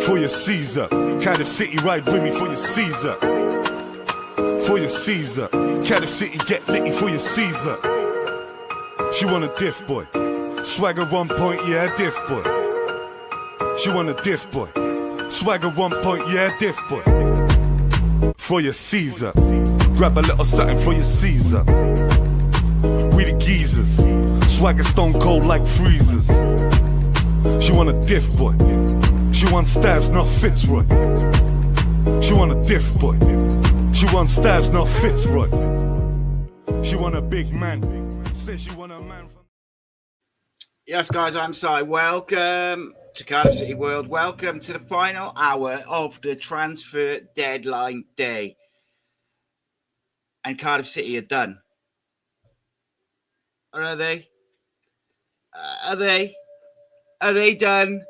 For your Caesar, Cardiff City ride with me for your Caesar. For your Caesar, Cardiff City get litty for your Caesar. She want a diff boy, swagger 1 point, yeah, diff boy. She want a diff boy, swagger 1 point, yeah, diff boy. For your Caesar, grab a little something for your Caesar. We the geezers, swagger stone cold like freezers. She want a diff boy, she want Starvz, not Fitzroy. She want a diff boy, she want Starvz, not Fitzroy. She want a big man, says she want a man from... Yes, guys, I'm Si. Welcome to Cardiff City World. Welcome to the final hour of the transfer deadline day. And Cardiff City are done. Or are they? Are they done?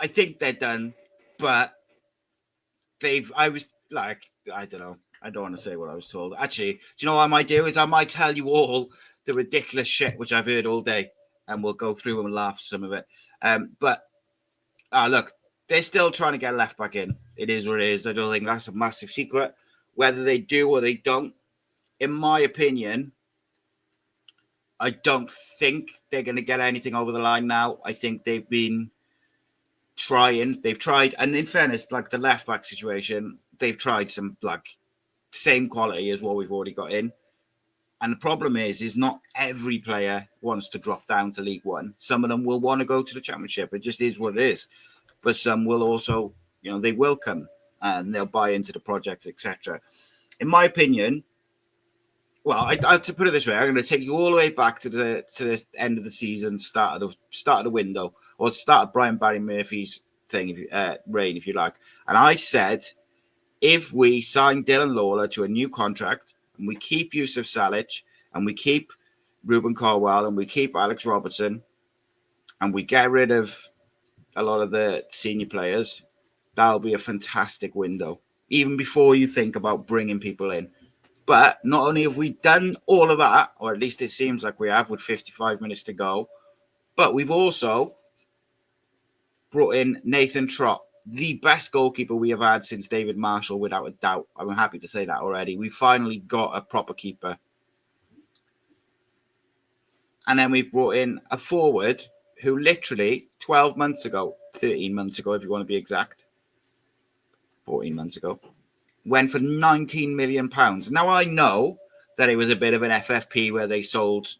I think they're done, but I don't know. I don't want to say what I was told. Actually, do you know what I might do? Is I might tell you all the ridiculous shit which I've heard all day, and we'll go through and laugh at some of it. But look, they're still trying to get left back in. It is what it is. I don't think that's a massive secret. Whether they do or they don't, in my opinion, I don't think they're going to get anything over the line now. I think they've been trying. They've tried, and in fairness, like the left back situation, they've tried some like same quality as what we've already got in. And the problem is not every player wants to drop down to League One. Some of them will want to go to the Championship. It just is what it is. But some will also, they will come and they'll buy into the project, etc. In my opinion, well, I to put it this way, I'm going to take you all the way back to the end of the season, start of the window, or start of Brian Barry Murphy's thing, reign, if you like. And I said, if we sign Dylan Lawler to a new contract, and we keep Yusuf Salic, and we keep Ruben Carwell, and we keep Alex Robertson, and we get rid of a lot of the senior players, that'll be a fantastic window, even before you think about bringing people in. But not only have we done all of that, or at least it seems like we have with 55 minutes to go, but we've also brought in Nathan Trott, the best goalkeeper we have had since David Marshall, without a doubt. I'm happy to say that already. We finally got a proper keeper. And then we've brought in a forward who literally 12 months ago, 13 months ago, if you want to be exact, 14 months ago, went for £19 million. Now, I know that it was a bit of an FFP where they sold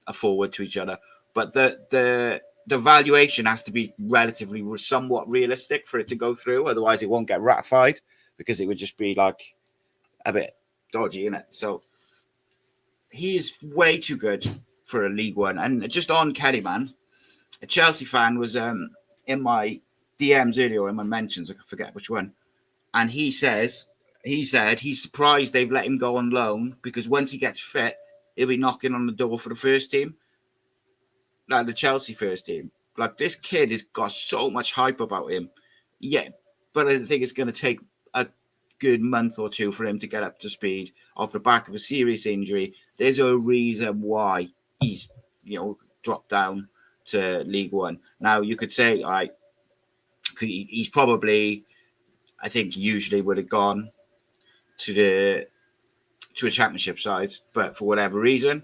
a forward to each other, but the valuation has to be relatively somewhat realistic for it to go through. Otherwise, it won't get ratified because it would just be like a bit dodgy, innit? So he is way too good for a League One. And just on Kellyman, a Chelsea fan was in my DMs earlier, in my mentions, I forget which one. And he said he's surprised they've let him go on loan because once he gets fit, he'll be knocking on the door for the first team, like the Chelsea first team. Like, this kid has got so much hype about him. Yeah, but I think it's going to take a good month or two for him to get up to speed off the back of a serious injury. There's a reason why he's, dropped down to League One. Now, you could say, all right, he's probably, I think, usually would have gone to a Championship side, but for whatever reason,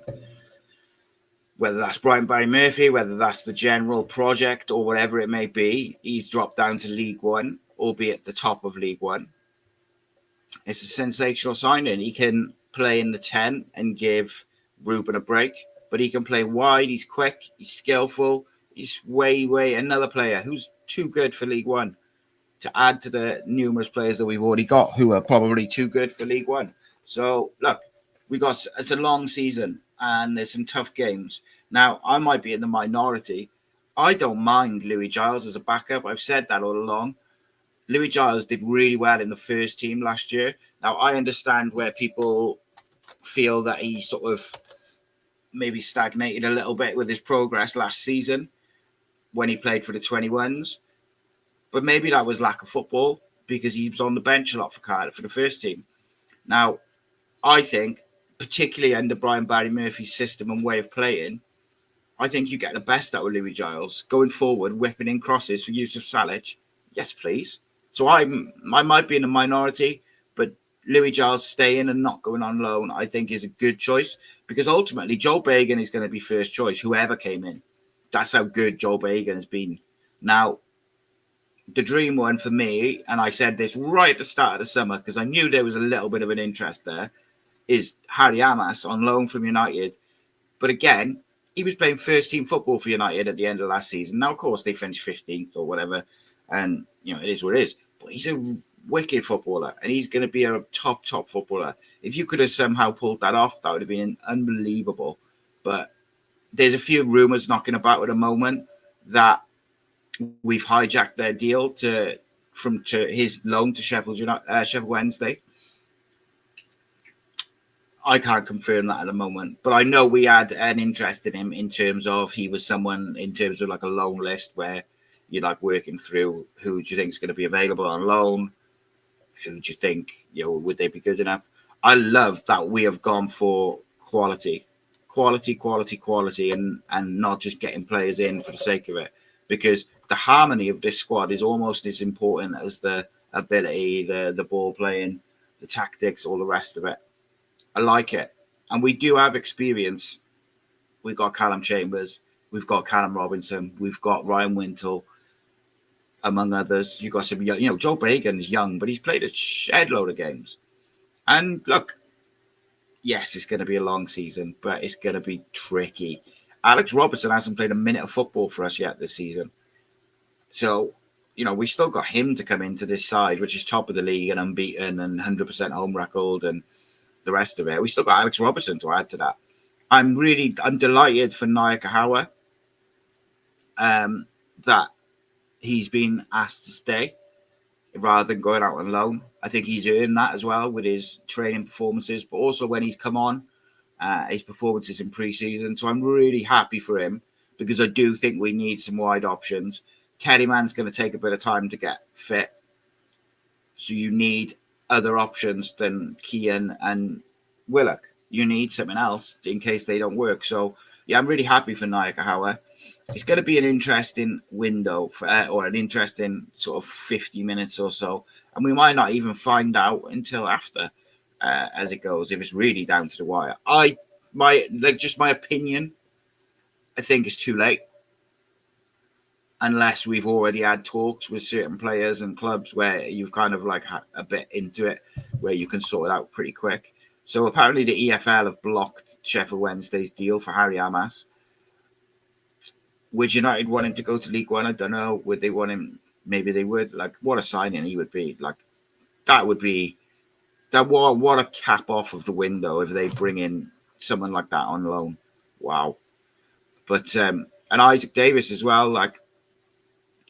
whether that's Brian Barry Murphy, whether that's the general project or whatever it may be, he's dropped down to League One, albeit the top of League One. It's a sensational signing. He can play in the 10 and give Ruben a break, but he can play wide. He's quick. He's skillful. He's way another player who's too good for League One, to add to the numerous players that we've already got who are probably too good for League One. So, look, it's a long season and there's some tough games. Now, I might be in the minority. I don't mind Louis Giles as a backup. I've said that all along. Louis Giles did really well in the first team last year. Now, I understand where people feel that he sort of maybe stagnated a little bit with his progress last season when he played for the 21s. But maybe that was lack of football because he was on the bench a lot for Cardiff for the first team. Now, I think, particularly under Brian Barry Murphy's system and way of playing, I think you get the best out of Louis Giles going forward, whipping in crosses for Yusuf Salic. Yes, please. So I might be in a minority, but Louis Giles staying and not going on loan, I think, is a good choice because ultimately Joel Bagan is going to be first choice, whoever came in. That's how good Joel Bagan has been. Now, the dream one for me, and I said this right at the start of the summer because I knew there was a little bit of an interest there, is Harry Amas on loan from United. But again, he was playing first team football for United at the end of last season. Now, of course, they finished 15th or whatever, and it is what it is. But he's a wicked footballer, and he's going to be a top footballer. If you could have somehow pulled that off, that would have been unbelievable. But there's a few rumours knocking about at the moment that we've hijacked their deal to his loan to Sheffield Wednesday. I can't confirm that at the moment, but I know we had an interest in him in terms of he was someone in terms of like a loan list where you're like working through who do you think is going to be available on loan, who do you think would they be good enough. I love that we have gone for quality, and not just getting players in for the sake of it, because the harmony of this squad is almost as important as the ability, the ball playing, the tactics, all the rest of it. I like it. And we do have experience. We've got Callum Chambers. We've got Callum Robinson. We've got Ryan Wintle, among others. You've got some, Joe Bagan's young, but he's played a shed load of games. And look, yes, it's going to be a long season, but it's going to be tricky. Alex Robertson hasn't played a minute of football for us yet this season. So, we still got him to come into this side, which is top of the league and unbeaten and 100% home record and the rest of it. We still got Alex Robertson to add to that. I'm delighted for Naya Kahawa that he's been asked to stay rather than going out on loan. I think he's earned that as well with his training performances, but also when he's come on, his performances in pre-season. So I'm really happy for him because I do think we need some wide options. Kellyman's going to take a bit of time to get fit. So you need other options than Kean and Willock. You need something else in case they don't work. So, yeah, I'm really happy for Naya Kahawa. It's going to be an interesting window or an interesting sort of 50 minutes or so. And we might not even find out until after as it goes, if it's really down to the wire. My opinion, I think it's too late. Unless we've already had talks with certain players and clubs where you've kind of like had a bit into it, where you can sort it out pretty quick. So apparently the EFL have blocked Sheffield Wednesday's deal for Harry Amas. Would United want him to go to League One? I don't know. Would they want him? Maybe they would. Like, what a signing he would be. Like, that would be that. What a cap off of the window if they bring in someone like that on loan. Wow. But and Isaac Davis as well. Like,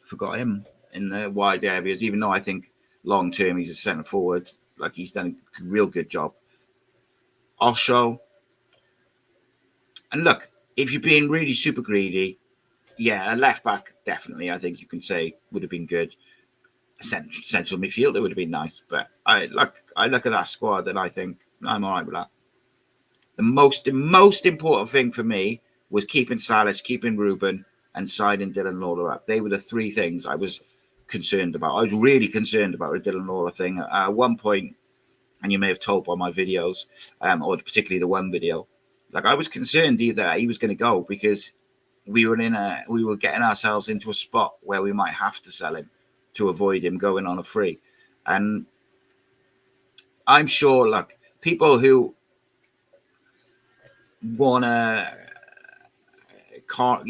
forgot him in the wide areas, even though I think long term he's a centre forward. Like, he's done a real good job. Osho. And look, if you're being really super greedy, yeah, a left back, definitely, I think you can say would have been good. A central midfielder would have been nice. But I look at that squad and I think I'm all right with that. The most important thing for me was keeping Salic, keeping Ruben, and signing Dylan Lawler up. They were the three things I was concerned about. I was really concerned about the Dylan Lawler thing. At one point, and you may have told by my videos, or particularly the one video, like I was concerned either he was going to go because we were getting ourselves into a spot where we might have to sell him to avoid him going on a free. And I'm sure, like, people who wanna can't,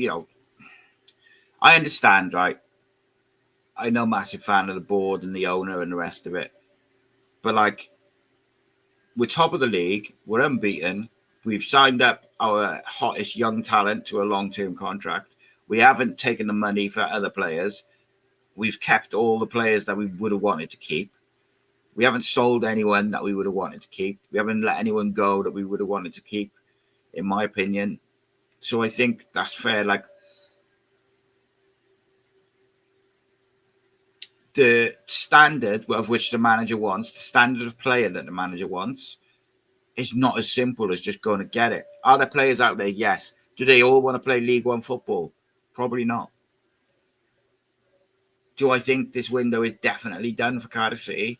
I understand, right? I know, massive fan of the board and the owner and the rest of it, but like, we're top of the league, we're unbeaten, we've signed up our hottest young talent to a long-term contract. We haven't taken the money for other players. We've kept all the players that we would have wanted to keep. We haven't sold anyone that we would have wanted to keep. We haven't let anyone go that we would have wanted to keep, in my opinion. So I think that's fair. Like, the standard of which the manager wants, the standard of player that the manager wants, is not as simple as just going to get it. Are there players out there? Yes. Do they all want to play League One football? Probably not. Do I think this window is definitely done for Cardiff City?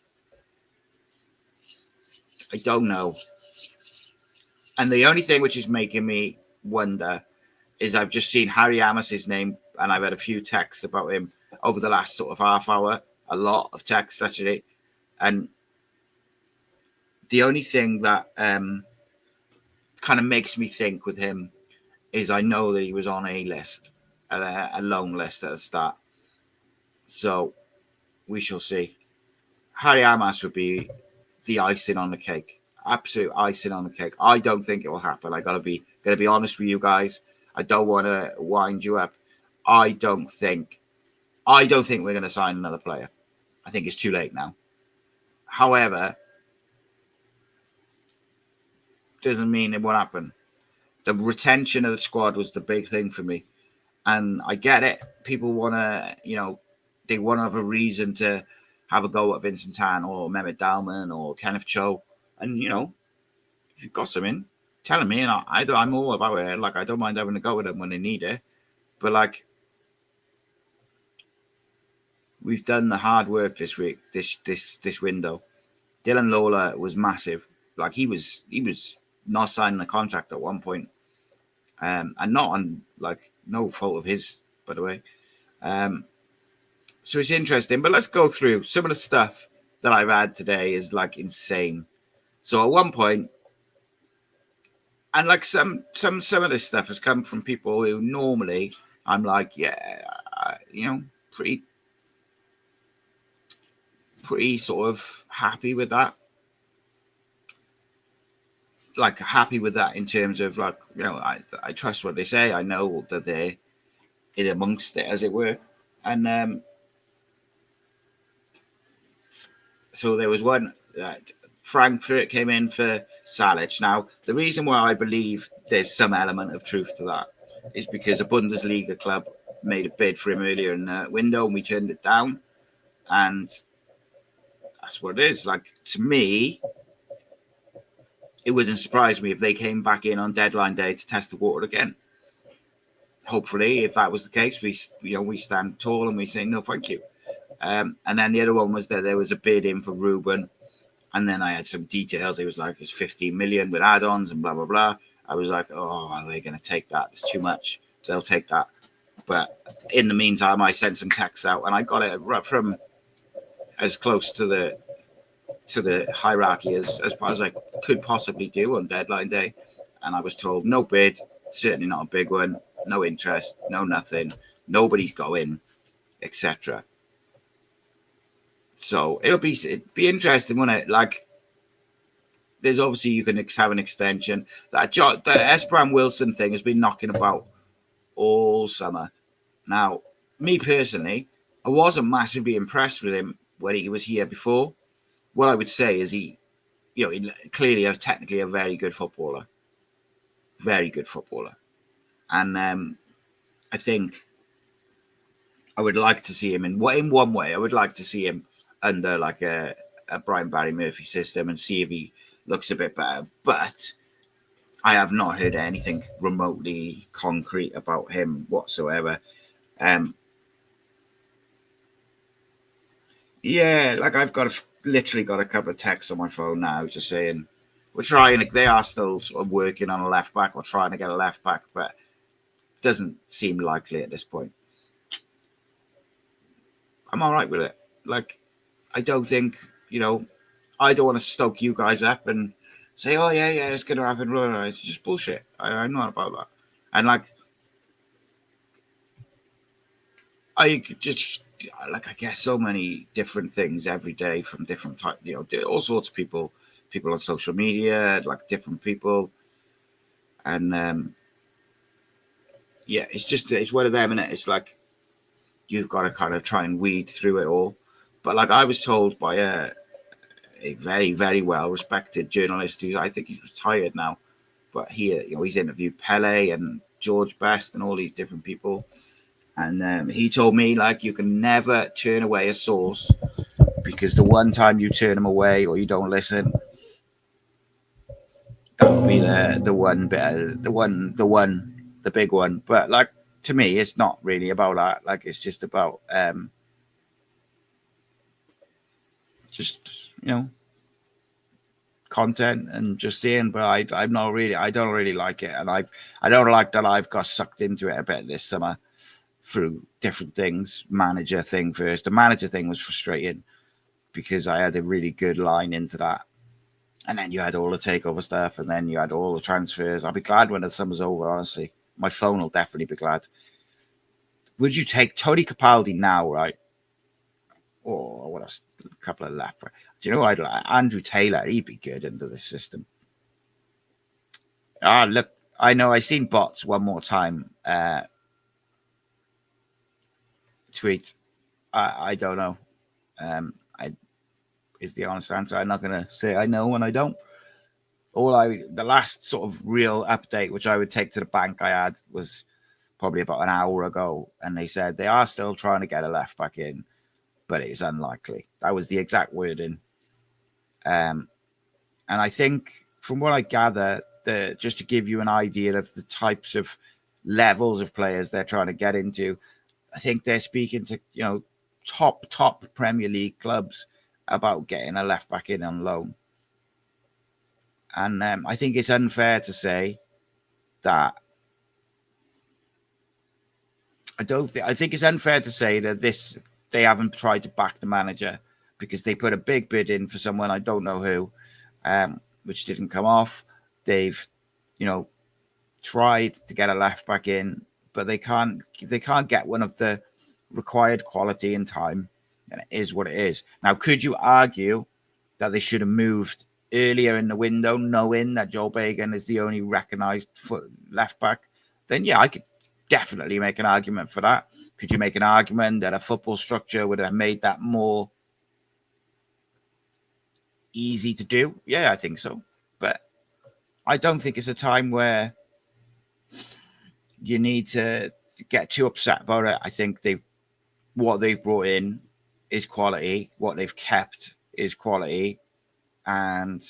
I don't know. And the only thing which is making me wonder is I've just seen Harry Amos's name, and I've had a few texts about him over the last sort of half hour. A lot of texts, actually. And the only thing that kind of makes me think with him is I know that he was on a list, a loan list at the start. So we shall see. Harry Amos would be the icing on the cake. Absolute icing on the cake. I don't think it will happen. I gotta be honest with you guys. I don't want to wind you up. I don't think we're going to sign another player. I think it's too late now. However, doesn't mean it won't happen. The retention of the squad was the big thing for me. And I get it. People want to, they want to have a reason to have a go at Vincent Tan or Mehmet Dalman or Kenneth Cho. And, if you've got something, tell me. And I'm all about it. Like, I don't mind having a go with them when they need it. But, like, we've done the hard work this week, this window. Dylan Lola was massive. Like, he was not signing a contract at one point. And not on, like, no fault of his, by the way. So it's interesting. But let's go through some of the stuff that I've had today is, like, insane. So at one point, and like some of this stuff has come from people who normally I'm like, pretty sort of happy with that. Like happy with that in terms of like, I trust what they say. I know that they're in amongst it, as it were. And so there was one that Frankfurt came in for Salic. Now, the reason why I believe there's some element of truth to that is because a Bundesliga club made a bid for him earlier in the window and we turned it down. And that's what it is. Like, to me, it wouldn't surprise me if they came back in on deadline day to test the water again. Hopefully, if that was the case, we stand tall and we say, no, thank you. And then the other one was that there was a bid in for Ruben. And then I had some details. It was like, it's 15 million with add-ons and blah, blah, blah. I was like, oh, are they going to take that? It's too much. They'll take that. But in the meantime, I sent some texts out and I got it right from as close to the hierarchy as far as I could possibly do on deadline day. And I was told, no bid, certainly not a big one, no interest, no nothing, nobody's going, etc. So it'd be interesting, wouldn't it? Like, there's obviously you can have an extension. The Esperan Wilson thing has been knocking about all summer. Now, me personally, I wasn't massively impressed with him when he was here before. What I would say is he clearly technically a very good footballer. Very good footballer. And I think I would like to see him in one way. I would like to see him under like a Brian Barry Murphy system and see if he looks a bit better. But I have not heard anything remotely concrete about him whatsoever. Like I've literally got a couple of texts on my phone now just saying they are still sort of working on a left back or trying to get a left back, but it doesn't seem likely at this point. I'm all right with it. Like, I don't think, I don't want to stoke you guys up and say, oh, yeah, it's going to happen. It's just bullshit. I'm not about that. And, like, I guess so many different things every day from different types, all sorts of people on social media, like different people. And, it's one of them, and it's like, you've got to kind of try and weed through it all. But like I was told by a very, very well-respected journalist who I think he's retired now, but he's interviewed Pele and George Best and all these different people. And he told me, like, you can never turn away a source because the one time you turn them away or you don't listen, that would be the one the big one. But like to me, it's not really about that. Like it's just about just content and just seeing. But I don't really like it, and I don't like that I've got sucked into it a bit this summer through different things. Manager thing first. The manager thing was frustrating because I had a really good line into that. And then you had all the takeover stuff, and then you had all the transfers. I'll be glad when the summer's over, honestly. My phone will definitely be glad. Would you take Tony Capaldi now, right? Or what else? A couple of left. Do you know I'd like Andrew Taylor? He'd be good into this system. Look, I know I seen bots one more time tweet. I don't know. Is the honest answer. I'm not going to say I know when I don't. The last sort of real update, which I would take to the bank I had, was probably about an hour ago. And they said they are still trying to get a left back in, but it is unlikely. That was the exact wording. And I think from what I gather, just to give you an idea of the types of levels of players they're trying to get into, I think they're speaking to, top Premier League clubs about getting a left back in on loan. And I think it's unfair to say that. I think it's unfair to say that they haven't tried to back the manager because they put a big bid in for someone I don't know who, which didn't come off. They've, tried to get a left back in, but they can't get one of the required quality in time, and it is what it is. Now, could you argue that they should have moved earlier in the window, knowing that Joel Bagan is the only recognised left back? Then yeah, I could definitely make an argument for that. Could you make an argument that a football structure would have made that more easy to do? Yeah, I think so. But I don't think it's a time where you need to get too upset about it. I think what they've brought in is quality. What they've kept is quality. And,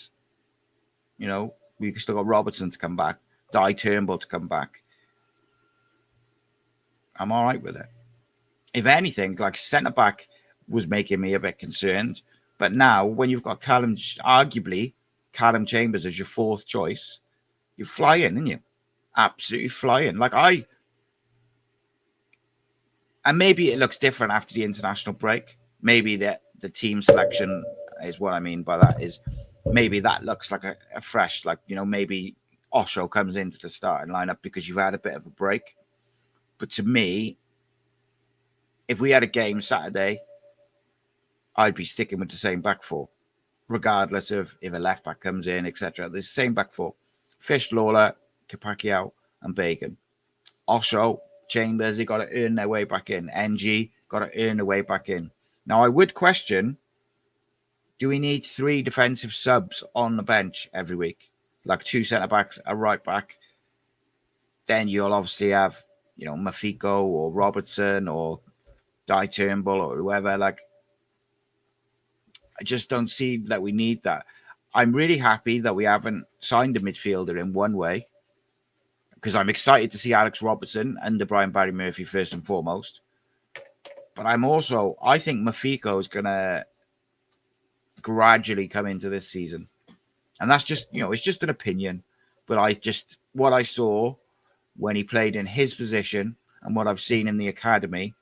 we still got Robertson to come back, Di Turnbull to come back. I'm all right with it. If anything, like centre-back was making me a bit concerned. But now, when you've got arguably Callum Chambers as your fourth choice, you're flying, aren't you? Absolutely flying. And maybe it looks different after the international break. Maybe the team selection is what I mean by that is maybe that looks like a fresh, maybe Osho comes into the starting lineup because you've had a bit of a break. But to me, if we had a game Saturday, I'd be sticking with the same back four, regardless of if a left back comes in, etc. The same back four. Fish, Lawler, Kapakiao, and Bagan. Osho, Chambers, they got to earn their way back in. NG got to earn their way back in. Now, I would question, do we need 3 defensive subs on the bench every week? Like 2 centre-backs, a right-back. Then you'll obviously have, Mafiko or Robertson or Di Turnbull or whoever. I just don't see that we need that. I'm really happy that we haven't signed a midfielder in one way, because I'm excited to see Alex Robertson under Brian Barry Murphy first and foremost. But I think Mafiko is going to gradually come into this season. And that's just, it's just an opinion. But what I saw when he played in his position and what I've seen in the academy,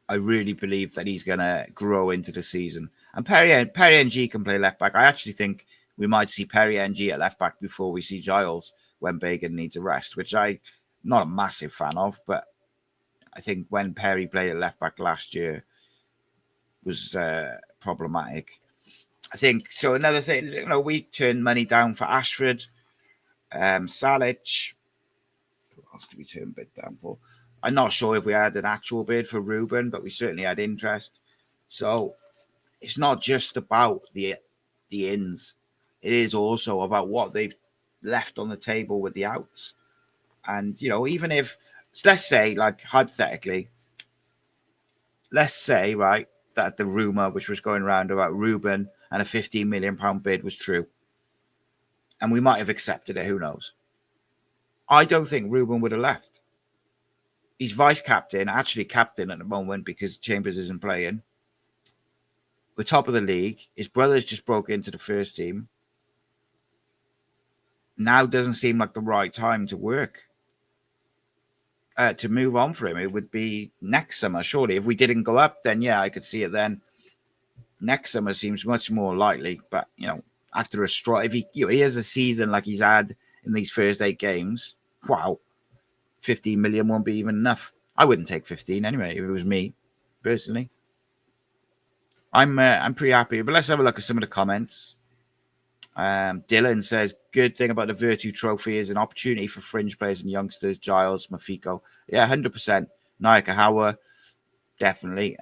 I really believe that he's going to grow into the season. And Perry NG can play left back. I actually think we might see Perry NG at left back before we see Giles when Bagan needs a rest, which I'm not a massive fan of. But I think when Perry played at left back last year was problematic. I think so. Another thing, we turned money down for Ashford, Salic. Who else did we turn bid down for? I'm not sure if we had an actual bid for Ruben, but we certainly had interest. So it's not just about the ins. It is also about what they've left on the table with the outs. And, even if, let's say, hypothetically, let's say, right, that the rumour which was going around about Ruben and a £15 million bid was true. And we might have accepted it, who knows? I don't think Ruben would have left. He's vice captain, actually captain at the moment because Chambers isn't playing. We're top of the league. His brother's just broke into the first team. Now doesn't seem like the right time to work. To move on for him, it would be next summer, surely. If we didn't go up, then yeah, I could see it then. Next summer seems much more likely. But, after a strike, if he has a season like he's had in these first 8 games, wow, 15 million won't be even enough. I wouldn't take 15 anyway if it was me, personally. I'm pretty happy. But let's have a look at some of the comments. Dylan says, good thing about the Virtue Trophy is an opportunity for fringe players and youngsters. Giles, Mafiko. Yeah, 100%. Naikahawa, definitely.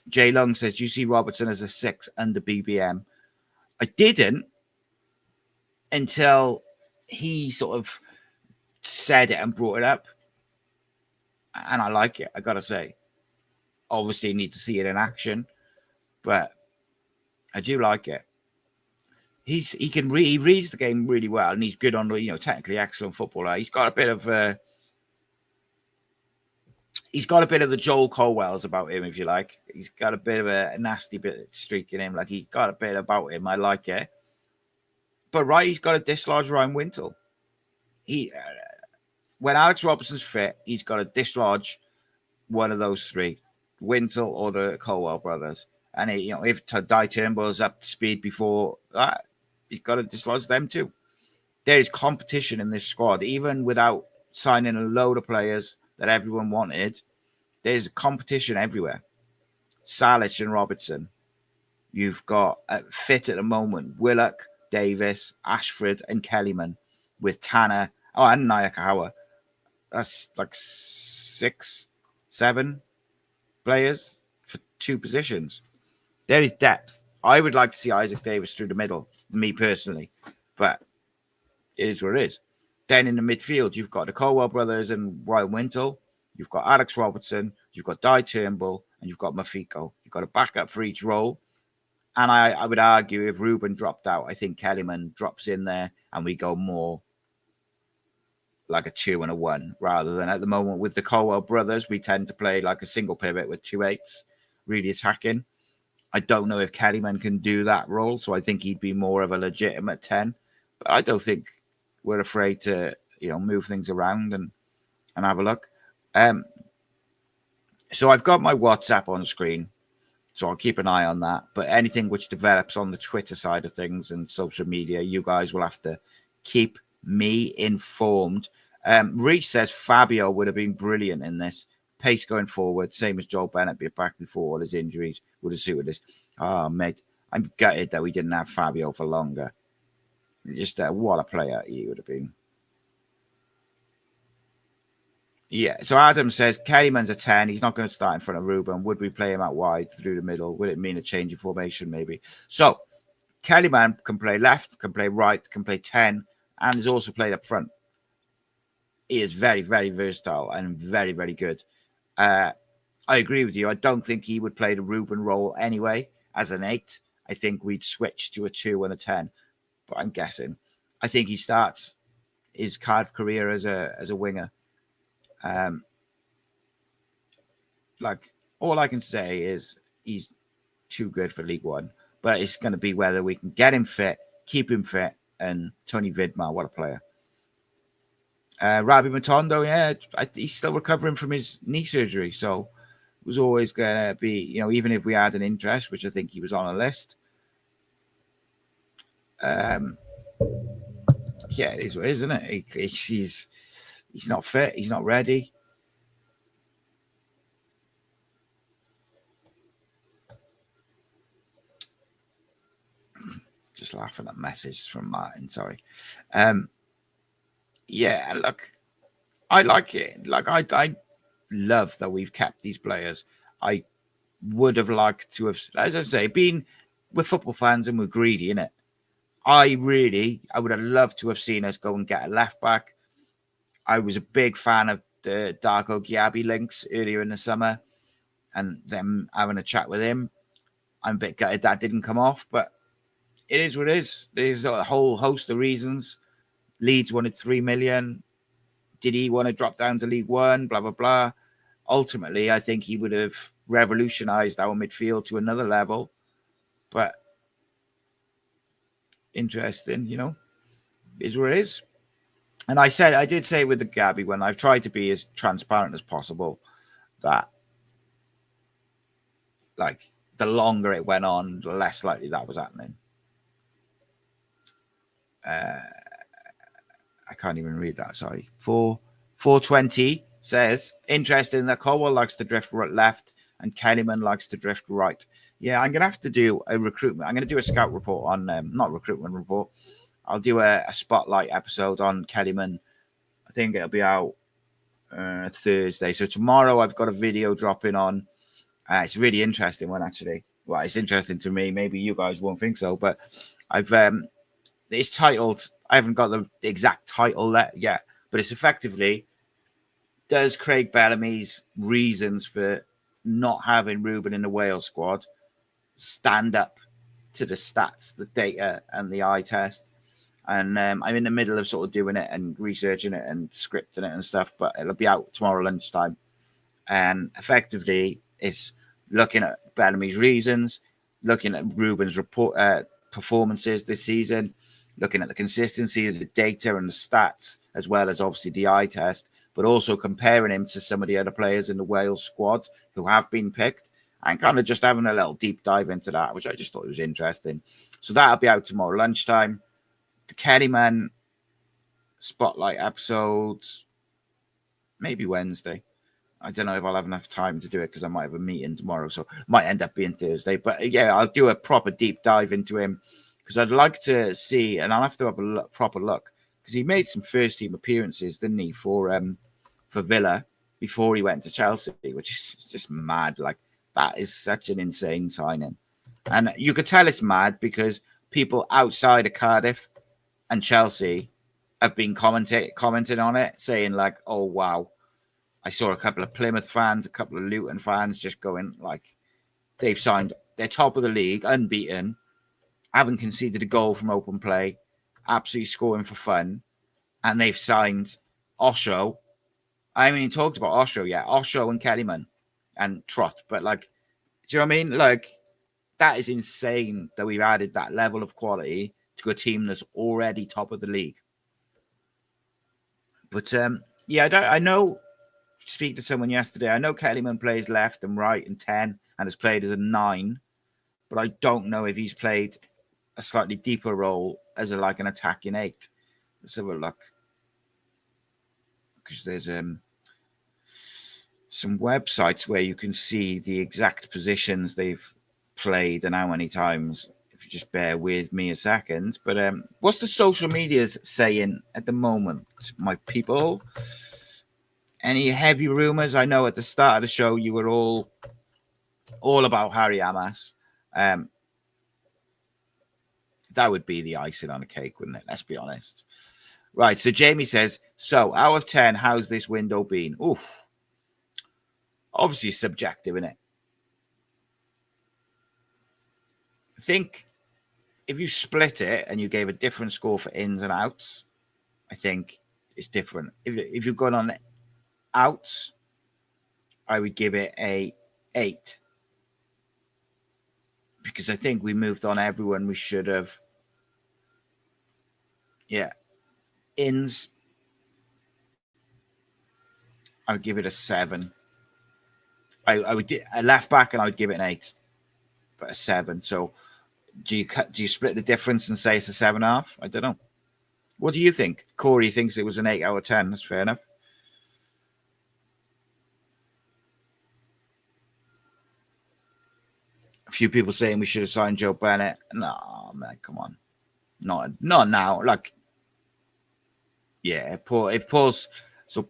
Jay Lung says, do you see Robertson as a 6 under BBM? I didn't until he sort of said it and brought it up. And I like it, I got to say. Obviously, you need to see it in action. But I do like it. He reads the game really well, and he's good on the technically excellent footballer. He's got a bit of the Joel Colwells about him, if you like. He's got a bit of a nasty bit streak in him. Like, he's got a bit about him. I like it. But he's got to dislodge Ryan Wintle. When Alex Robertson's fit, he's got to dislodge one of those 3, Wintle or the Colwell brothers. And if Dye Turnbull's up to speed before that, he's got to dislodge them too. There is competition in this squad, even without signing a load of players that everyone wanted. There's competition everywhere. Salic and Robertson. You've got fit at the moment Willock, Davis, Ashford, and Kellyman with Tanner. Oh, and Naikahawa. That's like 6, 7 players for 2 positions. There is depth. I would like to see Isaac Davis through the middle, me personally, but it is what it is. Then in the midfield, you've got the Colwell brothers and Ryan Wintle. You've got Alex Robertson. You've got Dye Turnbull, and you've got Mafiko. You've got a backup for each role. And I would argue if Ruben dropped out, I think Kellyman drops in there, and we go more like a 2 and a 1, rather than at the moment with the Colwell brothers, we tend to play like a single pivot with 2 8s, really attacking. I don't know if Kellyman can do that role, so I think he'd be more of a legitimate 10. But I don't think we're afraid to, move things around and have a look. So I've got my WhatsApp on screen, so I'll keep an eye on that. But anything which develops on the Twitter side of things and social media, you guys will have to keep me informed. Reece says Fabio would have been brilliant in this. Pace going forward, same as Joel Bennett, be back before all his injuries, would have suited this. Oh, mate, I'm gutted that we didn't have Fabio for longer. Just what a player he would have been. Yeah, so Adam says, Kellyman's a 10. He's not going to start in front of Ruben. Would we play him out wide through the middle? Would it mean a change in formation maybe? So, Kellyman can play left, can play right, can play 10, and has also played up front. He is very, very versatile and very, very good. I agree with you. I don't think he would play the Ruben role anyway as an 8. I think we'd switch to a 2 and a 10. But I'm guessing. I think he starts his Cardiff career as a winger. Like, all I can say is he's too good for League One. But it's going to be whether we can get him fit, keep him fit, and Tony Vidmar, what a player. Rabbi Matondo, yeah, he's still recovering from his knee surgery. So it was always going to be, even if we had an interest, which I think he was on a list. Yeah, it is what it is, isn't it? He's not fit. He's not ready. Just laughing at messages from Martin. Sorry. Yeah, look, I like it. Like, I love that we've kept these players. I would have liked to have, as I say, we're football fans and we're greedy, innit? I would have loved to have seen us go and get a left back. I was a big fan of the Darko Gyabi links earlier in the summer and them having a chat with him. I'm a bit gutted that didn't come off, but it is what it is. There's a whole host of reasons. Leeds wanted 3 million. Did he want to drop down to League One? Blah, blah, blah. Ultimately, I think he would have revolutionized our midfield to another level. But interesting, is what it is. And I did say with the Gabby one, I've tried to be as transparent as possible that, like, the longer it went on, the less likely that was happening. I can't even read that, sorry. 420 says, interesting that Colwell likes to drift left and Kellyman likes to drift right. Yeah, I'm going to have to do a recruitment. I'm going to do a scout report on, not recruitment report. I'll do a spotlight episode on Kellyman. I think it'll be out Thursday. So tomorrow I've got a video dropping on. It's a really interesting one, actually. Well, it's interesting to me. Maybe you guys won't think so, but it's titled, I haven't got the exact title yet, but it's effectively, does Craig Bellamy's reasons for not having Ruben in the Wales squad stand up to the stats, the data, and the eye test? And I'm in the middle of sort of doing it and researching it and scripting it and stuff, but it'll be out tomorrow lunchtime. And effectively, it's looking at Bellamy's reasons, looking at Ruben's performances this season, looking at the consistency of the data and the stats, as well as obviously the eye test, but also comparing him to some of the other players in the Wales squad who have been picked, and kind of just having a little deep dive into that, which I just thought was interesting. So that'll be out tomorrow lunchtime. The Kellyman spotlight episodes, maybe Wednesday. I don't know if I'll have enough time to do it because I might have a meeting tomorrow, so it might end up being Thursday. But yeah, I'll do a proper deep dive into him because I'd like to see, and I'll have to have a proper look because he made some first team appearances, didn't he, for Villa before he went to Chelsea, which is just mad. Like, that is such an insane signing, and you could tell it's mad because people outside of Cardiff and Chelsea have been commenting on it, saying like, "Oh wow." I saw a couple of Plymouth fans, a couple of Luton fans just going like, they've signed, they're top of the league, unbeaten, haven't conceded a goal from open play, absolutely scoring for fun, and they've signed Osho. I haven't even talked about Osho yet. Osho and Kellyman and Trott. But like, do you know what I mean? Like, that is insane that we've added that level of quality to a team that's already top of the league. But yeah, I know. Speak to someone yesterday. I know Kellyman plays left and right and 10 and has played as a 9, but I don't know if he's played a slightly deeper role as an attacking 8. Let's have a look. Because there's some websites where you can see the exact positions they've played and how many times. If you just bear with me a second. But what's the social medias saying at the moment, my people? Any heavy rumors? I know at the start of the show you were all about Harry Amas. That would be the icing on a cake, wouldn't it? Let's be honest. Right. So Jamie says, so out of 10, how's this window been? Oof. Obviously subjective, isn't it? I think if you split it and you gave a different score for ins and outs, I think it's different. If you've gone on outs, I would give it a 8 because I think we moved on everyone we should have. Yeah, ins, I would give it a 7. I would get a left back and I would give it an 8, but a 7. So do you split the difference and say it's a 7.5? I don't know. What do you think? Corey thinks it was an 8 out of 10. That's fair enough. A few people saying we should have signed Joe Bennett. No, man, come on. Not now. Like, yeah, if Paul's... So,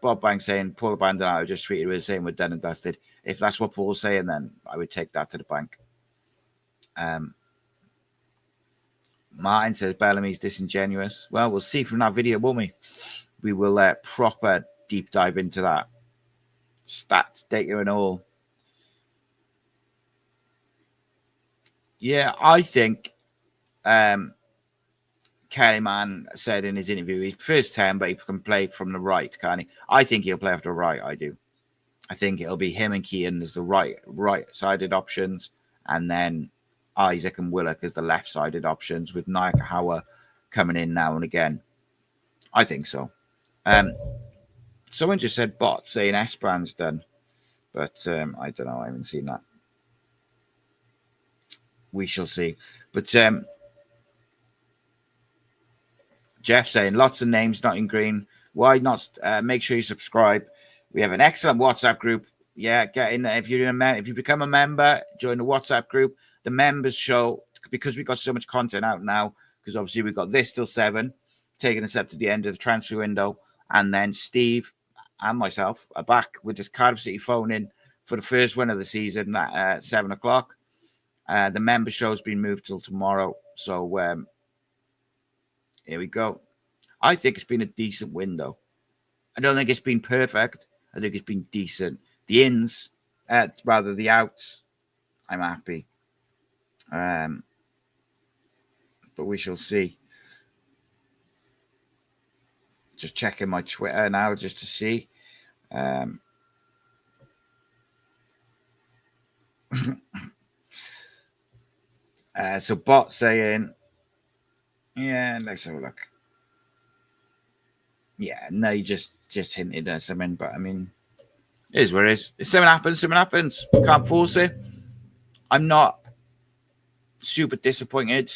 Bob Banks saying Paul Abandonado just tweeted with saying we're done and dusted. If that's what Paul's saying, then I would take that to the bank. Martin says Bellamy's disingenuous. Well, we'll see from that video, won't we? We will proper deep dive into that. Stats, data and all. Yeah, I think Kellyman said in his interview, he prefers 10, but he can play from the right, can't he? I think he'll play off the right, I do. I think it'll be him and Keane as the right-sided options, and then Isaac and Willock as the left-sided options, with Nakagawa coming in now and again. I think so. Someone just said bot saying S-Brand's done, but I don't know. I haven't seen that. We shall see. But Jeff saying lots of names not in green. Why not make sure you subscribe? We have an excellent WhatsApp group. Yeah, get in there. If you become a member, join the WhatsApp group. The members show, because we've got so much content out now, because obviously we've got this till 7, taking us up to the end of the transfer window. And then Steve and myself are back with this Cardiff City phone in for the first one of the season at 7 o'clock. The member show's been moved till tomorrow. So here we go. I think it's been a decent window. I don't think it's been perfect. I think it's been decent. The ins, rather the outs, I'm happy. But we shall see. Just checking my Twitter now just to see. So bot saying, yeah, let's have a look. Yeah, no, you just hinted at something, but I mean, it is what it is. If something happens. Can't force it. I'm not super disappointed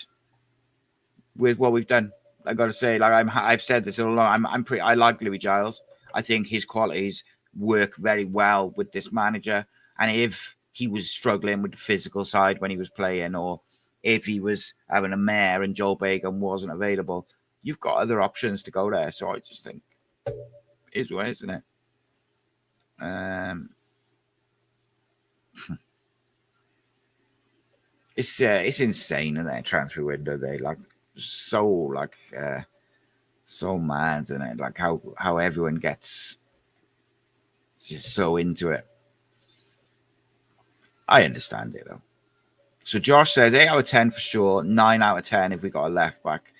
with what we've done. I got to say, like I've said this all along. I like Louis Giles. I think his qualities work very well with this manager. And if he was struggling with the physical side when he was playing, or if he was having a mare and Joel Bagan wasn't available, you've got other options to go there. So I just think it is what, isn't it? It's insane in that transfer window. They so mad, isn't it? Like how everyone gets just so into it. I understand it though. So Josh says 8 out of 10 for sure, 9 out of 10 if we got a left back.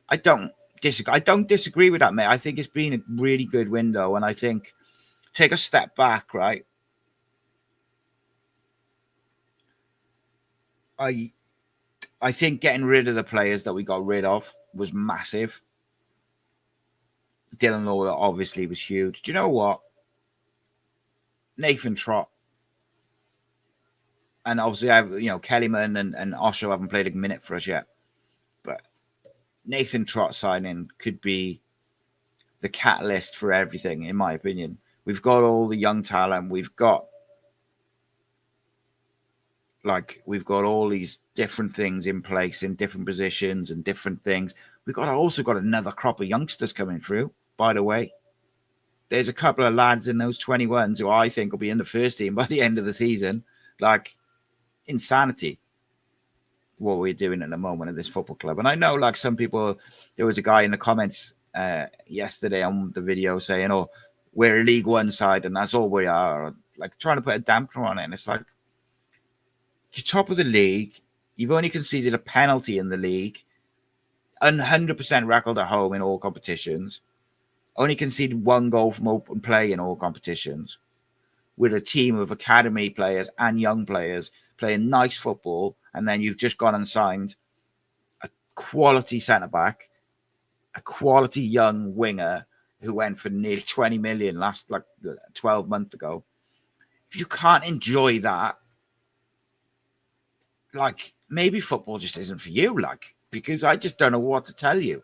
I don't disagree with that, mate. I think it's been a really good window, and I think take a step back, right? I think getting rid of the players that we got rid of was massive. Dylan Lawler obviously was huge. Do you know what? Nathan Trott. And obviously, Kellyman and Osho haven't played a minute for us yet. But Nathan Trott signing could be the catalyst for everything, in my opinion. We've got all the young talent. We've got all these different things in place in different positions and different things. We've also got another crop of youngsters coming through, by the way. There's a couple of lads in those 21s who I think will be in the first team by the end of the season. Like, insanity what we're doing at the moment at this football club. And I know, like, some people, there was a guy in the comments yesterday on the video saying, oh, we're a League One side and that's all we are. Like, trying to put a dampener on it. And it's like, you're top of the league. You've only conceded a penalty in the league. 100% record at home in all competitions. Only conceded 1 goal from open play in all competitions. With a team of academy players and young players playing nice football. And then you've just gone and signed a quality centre-back, a quality young winger who went for nearly 20 million 12 months ago. If you can't enjoy that, like, maybe football just isn't for you, because I just don't know what to tell you.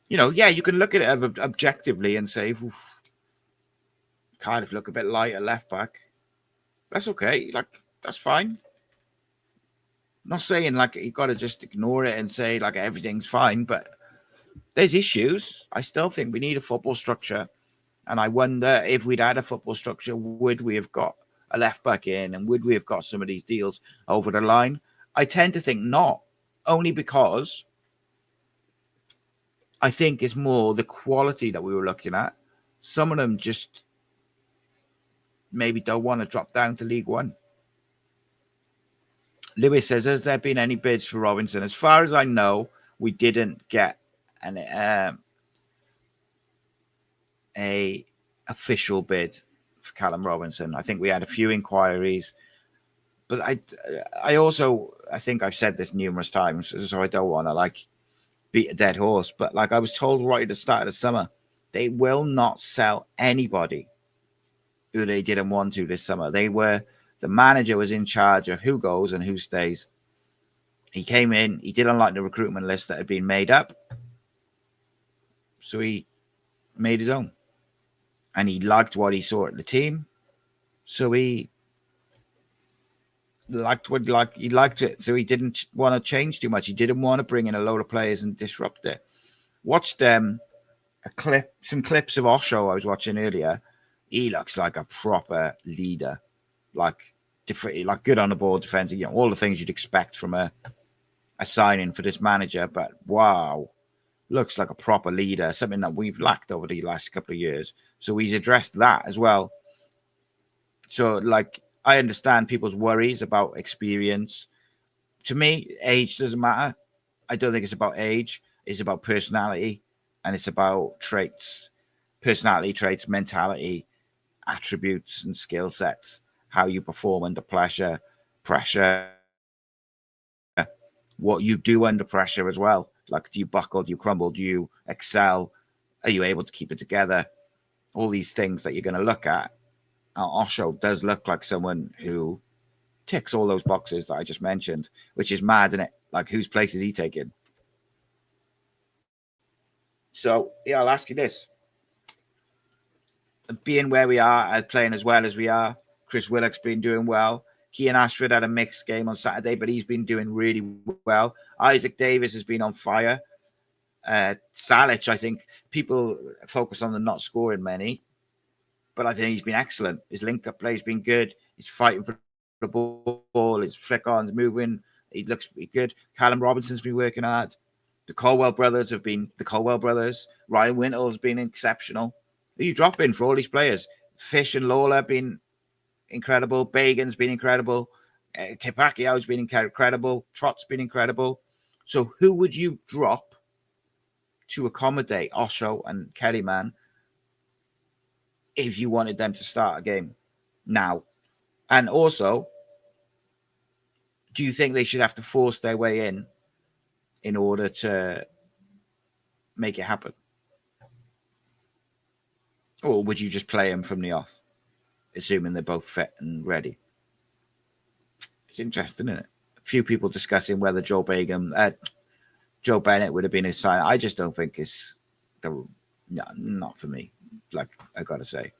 Yeah, you can look at it objectively and say, Cardiff look a bit light at left back. That's okay. That's fine. I'm not saying, you got to just ignore it and say, everything's fine, but there's issues. I still think we need a football structure. And I wonder if we'd had a football structure, would we have got a left back in, and would we have got some of these deals over the line? I tend to think not, only because I think it's more the quality that we were looking at. Some of them just maybe don't want to drop down to League One. Lewis says, has there been any bids for Robinson? As far as I know, we didn't get a official bid for Callum Robinson. I think we had a few inquiries, but I think I've said this numerous times, so I don't want to beat a dead horse. But I was told right at the start of the summer, they will not sell anybody who they didn't want to this summer. The manager was in charge of who goes and who stays. He came in, he didn't like the recruitment list that had been made up, so he made his own. And he liked what he saw at the team, so he liked it. So he didn't want to change too much. He didn't want to bring in a load of players and disrupt it. Watched some clips of Osho I was watching earlier. He looks like a proper leader, good on the ball defense, all the things you'd expect from a signing for this manager. But wow, looks like a proper leader, something that we've lacked over the last couple of years. So he's addressed that as well. So I understand people's worries about experience. To me, age doesn't matter. I don't think it's about age. It's about personality, and it's about traits, personality traits, mentality, attributes, and skill sets. How you perform under pressure, what you do under pressure as well. Do you buckle? Do you crumble? Do you excel? Are you able to keep it together? All these things that you're going to look at. Osho does look like someone who ticks all those boxes that I just mentioned, which is mad, isn't it? Whose place is he taking? So, yeah, I'll ask you this. Being where we are, and playing as well as we are, Chris Willock's been doing well. Kean Ashford had a mixed game on Saturday, but he's been doing really well. Isaac Davis has been on fire. Salic, I think people focus on the not scoring many, but I think he's been excellent. His link-up play has been good. He's fighting for the ball. His flick-on's moving. He looks pretty good. Callum Robinson's been working hard. The Colwell brothers have been the Colwell brothers. Ryan Wintle has been exceptional. Who are you dropping for all these players? Fish and Lawler have been incredible. Bagan's been incredible. Kipakio's been incredible. Trott's been incredible. So who would you drop to accommodate Osho and Kellyman if you wanted them to start a game now? And also, do you think they should have to force their way in order to make it happen? Or would you just play them from the off, assuming they're both fit and ready? It's interesting, isn't it? A few people discussing whether Joe Bennett would have been a sign. I just don't think it's not for me. I gotta say.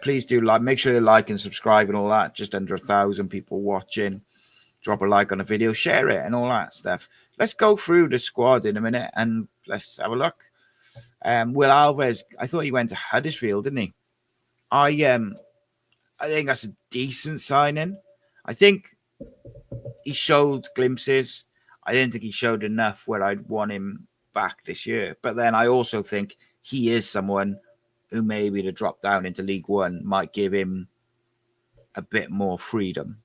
Please do make sure you like and subscribe and all that. Just under 1,000 people watching. Drop a like on the video, share it, and all that stuff. Let's go through the squad in a minute and let's have a look. Will Alves, I thought he went to Huddersfield, didn't he? I think that's a decent signing. I think he showed glimpses. I didn't think he showed enough where I'd want him back this year. But then I also think he is someone who maybe to drop down into League One might give him a bit more freedom.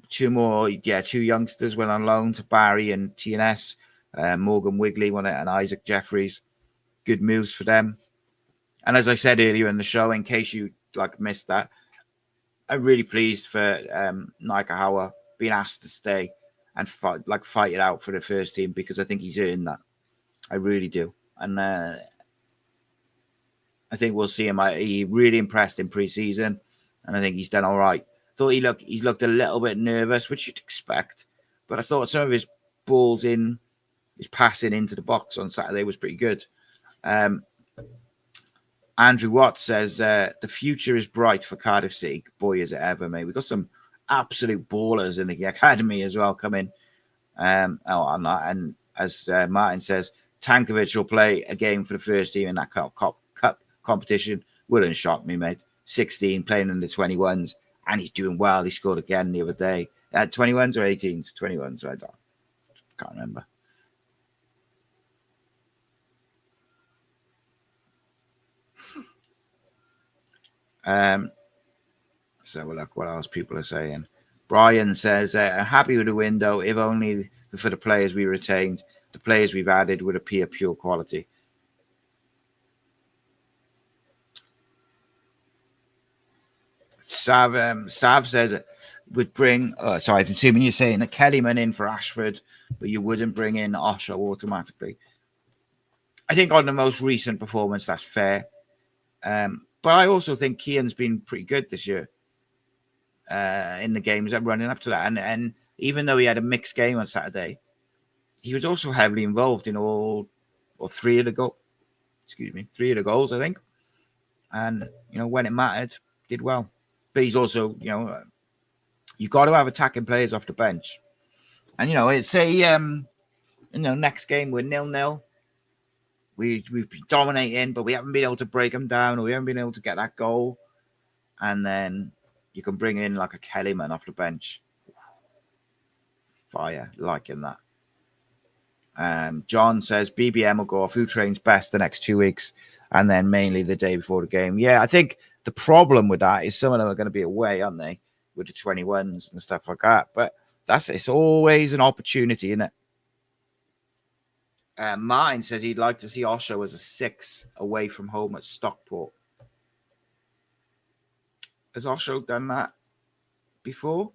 Two youngsters went on loan to Barry and TNS. Morgan Wigley and Isaac Jeffries. Good moves for them. And as I said earlier in the show, in case you missed that, I'm really pleased for Naikawa being asked to stay and fight it out for the first team, because I think he's earned that. I really do. And I think we'll see him. He really impressed in pre-season, and I think he's done all right. Thought he's looked a little bit nervous, which you'd expect, but I thought some of his balls his passing into the box on Saturday was pretty good. Andrew Watts says the future is bright for Cardiff City. Boy, is it ever, mate. We've got some absolute ballers in the academy as well coming. And as Martin says, Tankovic will play a game for the first team in that cup competition. Wouldn't shock me, mate. 16, playing in the 21s. And he's doing well. He scored again the other day. 21s or 18s? 21s, I can't remember. So we'll look what else people are saying. Brian says, happy with the window, if only for the players we retained. The players we've added would appear pure quality. Sav says it would bring. Sorry, I'm assuming you're saying a Kellyman in for Ashford, but you wouldn't bring in Osho automatically. I think on the most recent performance, that's fair. But I also think Keane's been pretty good this year in the games running up to that. And even though he had a mixed game on Saturday, he was also heavily involved in three of the goals, I think. And, when it mattered, did well. But he's also, you've got to have attacking players off the bench. And, it's next game we're 0-0. We've been dominating, but we haven't been able to break them down, or we haven't been able to get that goal. And then you can bring in like a Kellyman off the bench. Fire, liking that. John says BBM will go off who trains best the next 2 weeks, and then mainly the day before the game. Yeah, I think the problem with that is some of them are going to be away, aren't they, with the 21s and stuff like that. But it's always an opportunity, isn't it? Martin says he'd like to see Osho as a 6 away from home at Stockport. Has Osho done that before?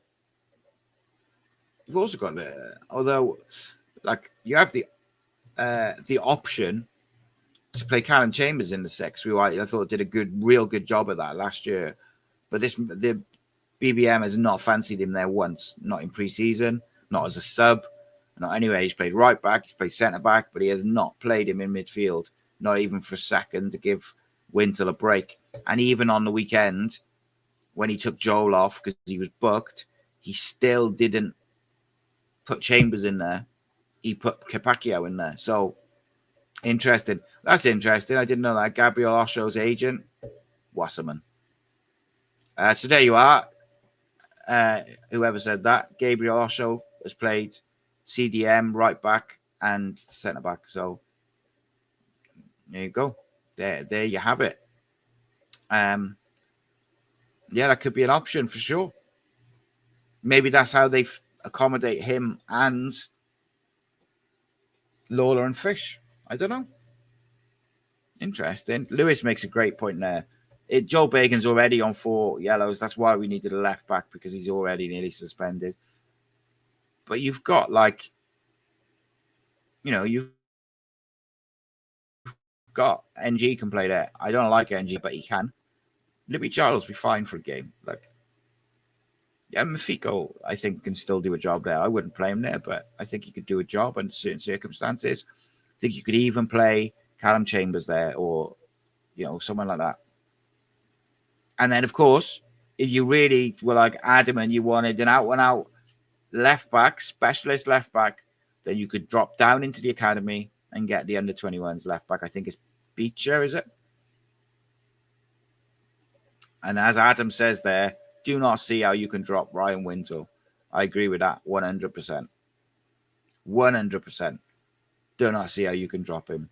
You've also got you have the option to play Callum Chambers in the 6, who I thought did a real good job of that last year. But the BBM has not fancied him there once, not in pre-season, not as a sub. Not anyway. He's played right back, he's played centre back, but he has not played him in midfield, not even for a second, to give Wintle a break. And even on the weekend, when he took Joel off because he was booked, he still didn't put Chambers in there. He put Capacchio in there. So interesting. That's interesting. I didn't know that. Gabriel Osho's agent, Wasserman. So there you are. Whoever said that, Gabriel Osho has played CDM, right back, and centre back. So there you go. There you have it. Yeah, that could be an option for sure. Maybe that's how they accommodate him and Lawler and Fish. I don't know. Interesting. Lewis makes a great point there. Joe Bacon's already on 4 yellows. That's why we needed a left back, because he's already nearly suspended. But you've got you've got NG can play there. I don't like NG, but he can. Libby Charles will be fine for a game. Mafiko, I think, can still do a job there. I wouldn't play him there, but I think he could do a job under certain circumstances. I think you could even play Callum Chambers there, or someone like that. And then, of course, if you really were adamant you wanted an out-and-out left back, specialist left back, then you could drop down into the academy and get the under-21s left back. I think it's Beecher, is it? And as Adam says there, do not see how you can drop Ryan Wintle. I agree with that 100%. 100%. Do not see how you can drop him.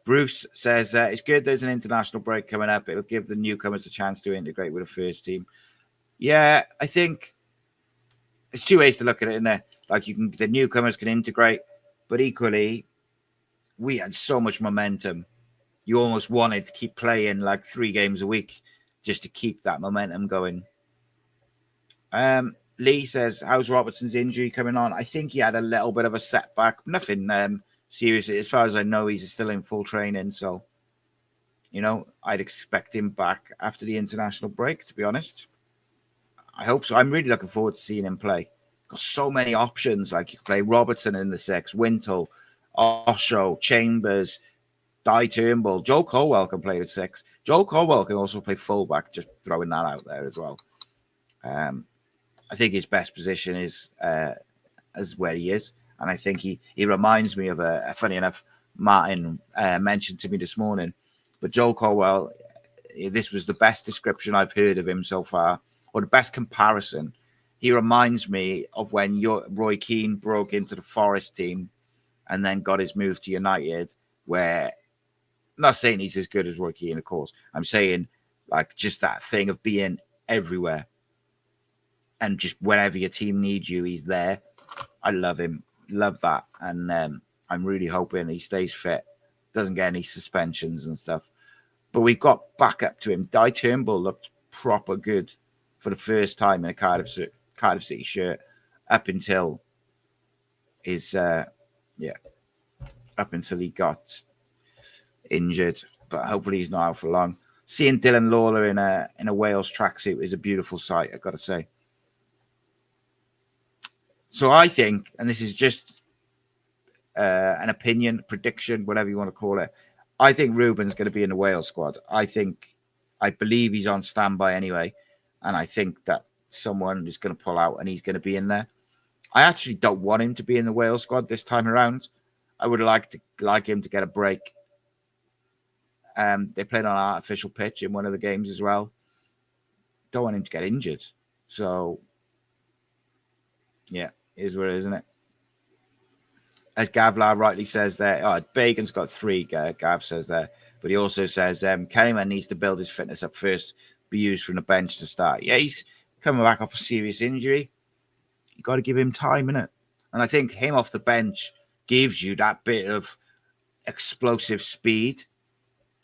Bruce says it's good there's an international break coming up. It'll give the newcomers a chance to integrate with the first team. Yeah, I think it's 2 ways to look at it, isn't there? The newcomers can integrate, but equally, we had so much momentum. You almost wanted to keep playing 3 games a week just to keep that momentum going. Lee says, how's Robertson's injury coming on? I think he had a little bit of a setback. Nothing serious. As far as I know, he's still in full training. So, I'd expect him back after the international break, to be honest. I hope so. I'm really looking forward to seeing him play. Got so many options. You can play Robertson in the 6, Wintle, Osho, Chambers, Di Turnbull. Joe Colwell can play at 6. Joe Colwell can also play fullback, just throwing that out there as well. I think his best position is as where he is. And I think he reminds me of funny enough, Martin mentioned to me this morning. But Joe Colwell, this was the best description I've heard of him so far, or the best comparison. He reminds me of when Roy Keane broke into the Forest team and then got his move to United, where, I'm not saying he's as good as Roy Keane, of course. I'm saying Like just that thing of being everywhere. And just whenever your team needs you, he's there. I love him. Love that. And I'm really hoping he stays fit, doesn't get any suspensions and stuff. But we've got back up to him. Di Turnbull looked proper good for the first time in a Cardiff City shirt up until up until he got injured. But hopefully he's not out for long. Seeing Dylan Lawler in a Wales tracksuit is a beautiful sight, I've got to say. So I think, and this is just an opinion, prediction, whatever you want to call it, I think Ruben's going to be in the Wales squad. I believe he's on standby anyway, and I think that someone is going to pull out and he's going to be in there. I actually don't want him to be in the Wales squad this time around. I would like him to get a break. They played on an artificial pitch in one of the games as well. Don't want him to get injured. So, yeah, is what it is, isn't it? As Gavlar rightly says there, Bacon's got 3, Gav says there. But he also says Kellyman needs to build his fitness up first, be used from the bench to start. Yeah, he's coming back off a serious injury. You got to give him time, innit? And I think him off the bench gives you that bit of explosive speed.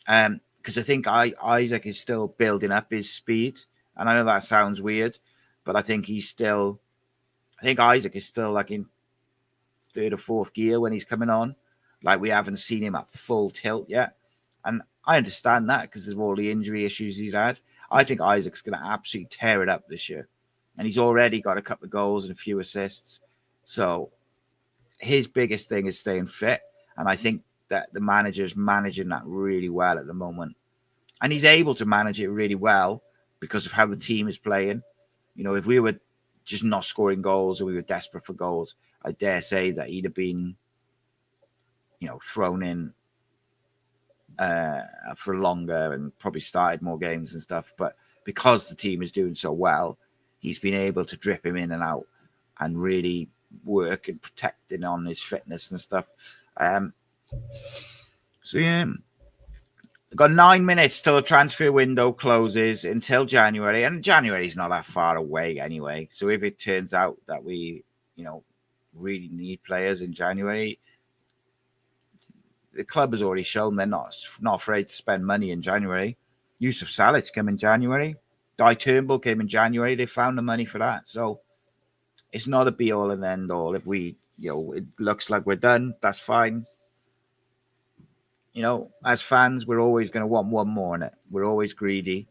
Because I think Isaac is still building up his speed. And I know that sounds weird, but I think Isaac is still like in 3rd or 4th gear when he's coming on. Like we haven't seen him at full tilt yet. And I understand that because of all the injury issues he's had. I think Isaac's going to absolutely tear it up this year. And he's already got a couple of goals and a few assists. So his biggest thing is staying fit. And I think that the manager's managing that really well at the moment. And he's able to manage it really well because of how the team is playing. You know, if we were just not scoring goals or we were desperate for goals, I dare say that he'd have been, thrown in for longer and probably started more games and stuff. But because the team is doing so well, he's been able to drip him in and out and really work and protecting on his fitness and stuff. So yeah, we've got 9 minutes till the transfer window closes until January, and January is not that far away anyway. So if it turns out that we, really need players in January, the club has already shown they're not afraid to spend money in January. Yusuf Salic came in January. Di Turnbull came in January. They found the money for that. So it's not a be all and end all. If we, it looks like we're done, that's fine. As fans, we're always going to want one more in it. We're always greedy.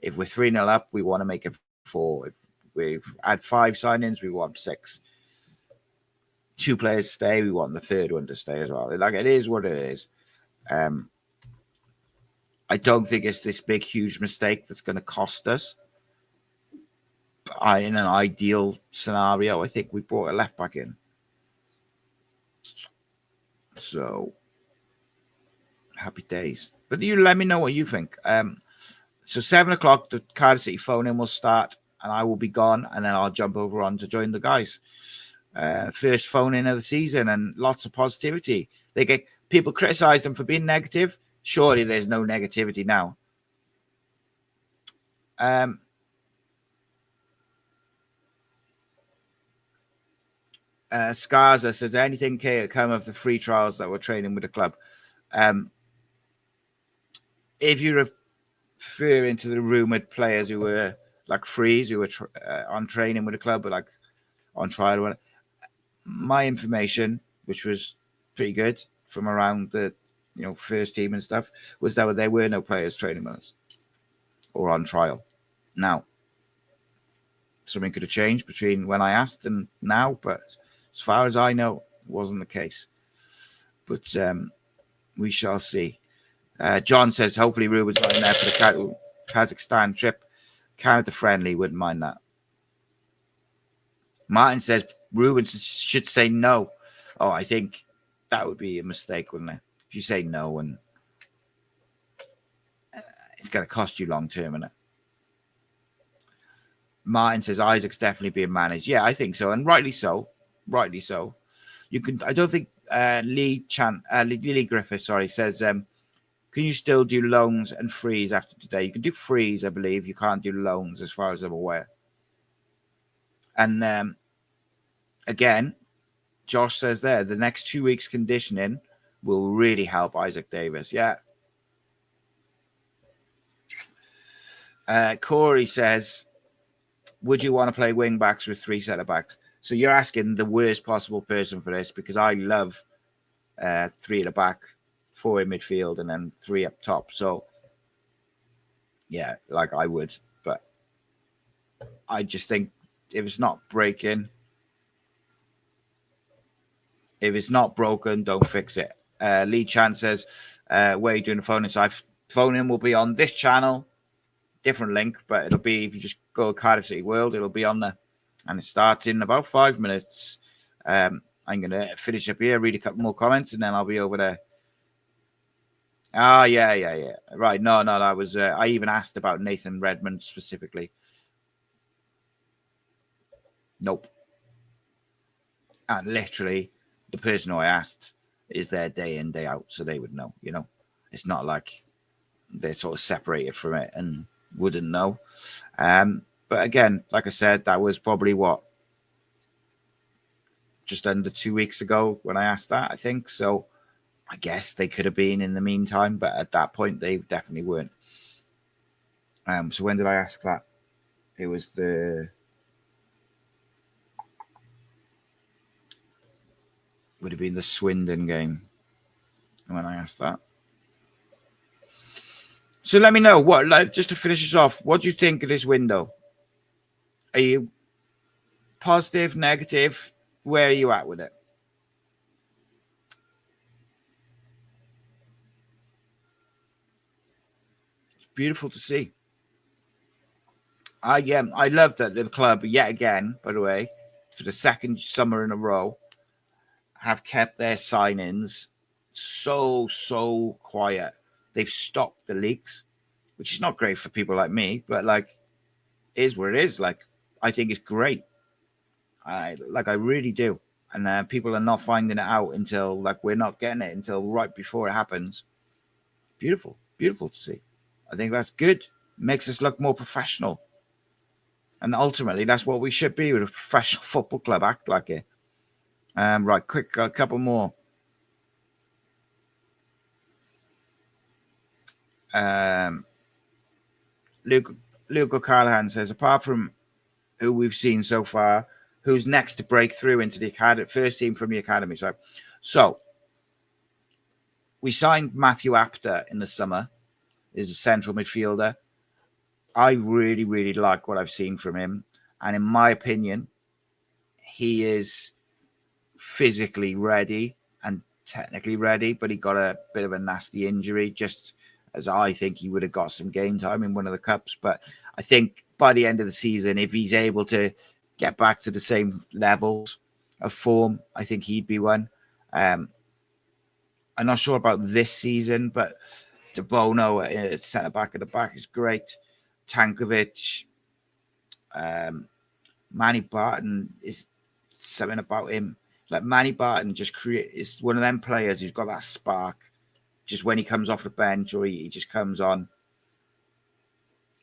If we're 3-0 up, we want to make it 4. If we've had 5 signings, we want 6. 2 players stay, we want the 3rd one to stay as well. Like, it is what it is. I don't think it's this big, huge mistake that's going to cost us. But in an ideal scenario, I think we brought a left back in. So, happy days. But you let me know what you think. So 7 o'clock, the Cardiff City phone-in will start, and I will be gone, and then I'll jump over on to join the guys. First phone-in of the season, and lots of positivity. They get people criticize them for being negative. Surely there's no negativity now. Scarza says, anything can come of the free trials that were training with the club? If you refer into the rumoured players who were like freeze, who were on training with the club, but like on trial or whatever, my information, which was pretty good from around the first team and stuff, was that there were no players training with us or on trial. Now, something could have changed between when I asked and now, but as far as I know, it wasn't the case. But we shall see. John says, hopefully Ruben's not in there for the Kazakhstan trip. Canada friendly, wouldn't mind that. Martin says, Ruben should say no. Oh, I think that would be a mistake, wouldn't it? If you say no, and it's going to cost you long term, isn't it? Martin says Isaac's definitely being managed. Yeah, I think so, and rightly so. Rightly so. You can. I don't think Lee Griffith, says Can you still do loans and frees after today? You can do frees, I believe. You can't do loans as far as I'm aware. And again, Josh says there, the next 2 weeks conditioning will really help Isaac Davis. Yeah. Corey says, would you want to play wing backs with 3 centre backs? So you're asking the worst possible person for this, because I love 3 at the back, 4 in midfield, and then 3 up top. So yeah, like I would, but I just think if it's not broken, don't fix it. Lee Chan says, where are you doing the phone-in? So phone-in will be on this channel, different link, but it'll be, if you just go to Cardiff City World, it'll be on there. And it starts in about 5 minutes. I'm going to finish up here, read a couple more comments, and then I'll be over there. Yeah. Right. No, that was, I even asked about Nathan Redmond specifically. Nope. And literally, the person who I asked is there day in, day out, so they would know, you know. It's not like they're sort of separated from it and wouldn't know. But again, like I said, that was probably just under 2 weeks ago when I asked that, I think. So I guess they could have been in the meantime, but at that point, they definitely weren't. So when did I ask that? It was would have been the Swindon game when I asked that. So let me know just to finish this off, what do you think of this window? Are you positive, negative? Where are you at with it? It's beautiful to see. I love that the club, yet again, by the way, for the second summer in a row, have kept their signings so quiet. They've stopped the leaks, which is not great for people like me, but like, it is what it is. Like, I think it's great. I really do. And people are not finding it out until, like, we're not getting it until right before it happens. Beautiful to see. I think that's good. It makes us look more professional. And ultimately, that's what we should be with a professional football club, act like it. Right, quick, a couple more. Luke O'Callahan says, apart from who we've seen so far, who's next to break through into the academy, first team from the academy? So we signed Matthew Apter in the summer. Is a central midfielder. I really like what I've seen from him. And in my opinion, he is physically ready and technically ready, but he got a bit of a nasty injury, just as I think he would have got some game time in one of the cups. But I think by the end of the season, if he's able to get back to the same levels of form, I think he'd be one. I'm not sure about this season, but De Bono at centre back at the back is great. Tankovic, Manny Barton is something about him. Like, Manny Barton is one of them players who's got that spark. Just when he comes off the bench or he just comes on,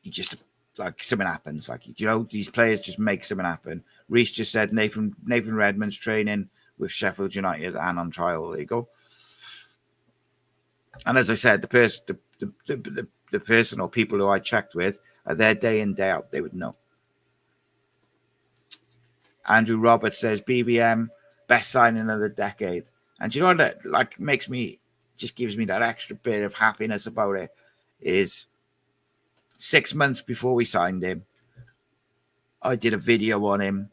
he just, like, something happens. Like, you know, these players just make something happen. Reese just said Nathan Redmond's training with Sheffield United and on trial. There you go. And as I said, the person or people who I checked with are there day in, day out. They would know. Andrew Roberts says BBM, best signing of the decade. And you know what that, like, gives me that extra bit of happiness about it is 6 months before we signed him, I did a video on him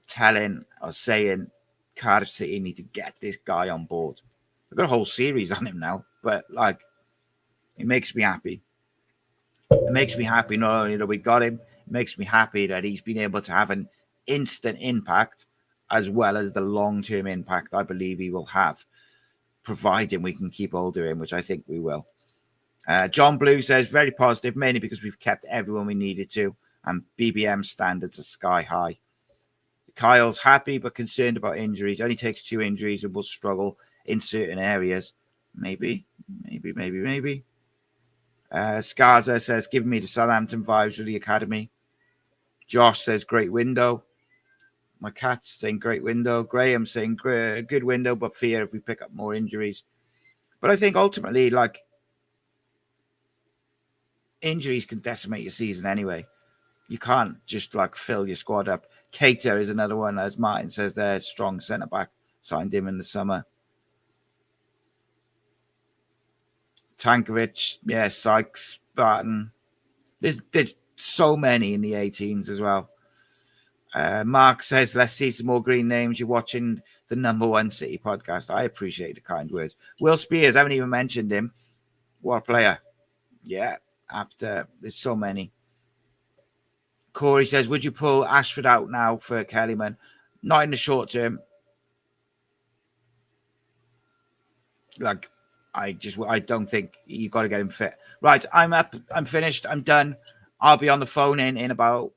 saying Cardiff City need to get this guy on board. I've got a whole series on him now, but, like, it makes me happy. It makes me happy not only that we got him, it makes me happy that he's been able to have an instant impact as well as the long-term impact I believe he will have, providing we can keep hold of him, which I think we will. John Blue says, very positive, mainly because we've kept everyone we needed to, and BBM standards are sky high. Kyle's happy but concerned about injuries. Only takes 2 injuries and will struggle in certain areas. Maybe. Maybe. Scarza says, give me the Southampton vibes with the academy. Josh says, great window. My cat's saying great window. Graham saying good window, but fear if we pick up more injuries. But I think ultimately, like, injuries can decimate your season anyway. You can't just like fill your squad up. Keita is another one, as Martin says, they're strong centre back. Signed him in the summer. Tankovic, yeah, Sykes, Barton. There's so many in the 18s as well. Mark says, let's see some more green names. You're watching the #1 City podcast. I appreciate the kind words. Will Spears, I haven't even mentioned him. What a player. Yeah, there's so many. Corey says, would you pull Ashford out now for Kellyman? Not in the short term. Like, I don't think you got to get him fit. Right, I'm up. I'm finished. I'm done. I'll be on the phone in about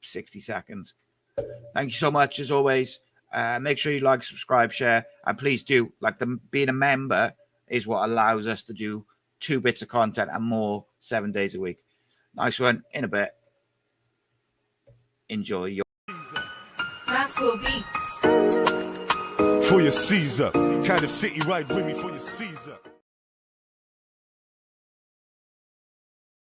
60 seconds. Thank you so much, as always. Make sure you like, subscribe, share, and please do. Like, being a member is what allows us to do 2 bits of content and more 7 days a week. Nice one. In a bit. Enjoy your Rascal Beats. For your Caesar. Cardiff City ride with me for your Caesar.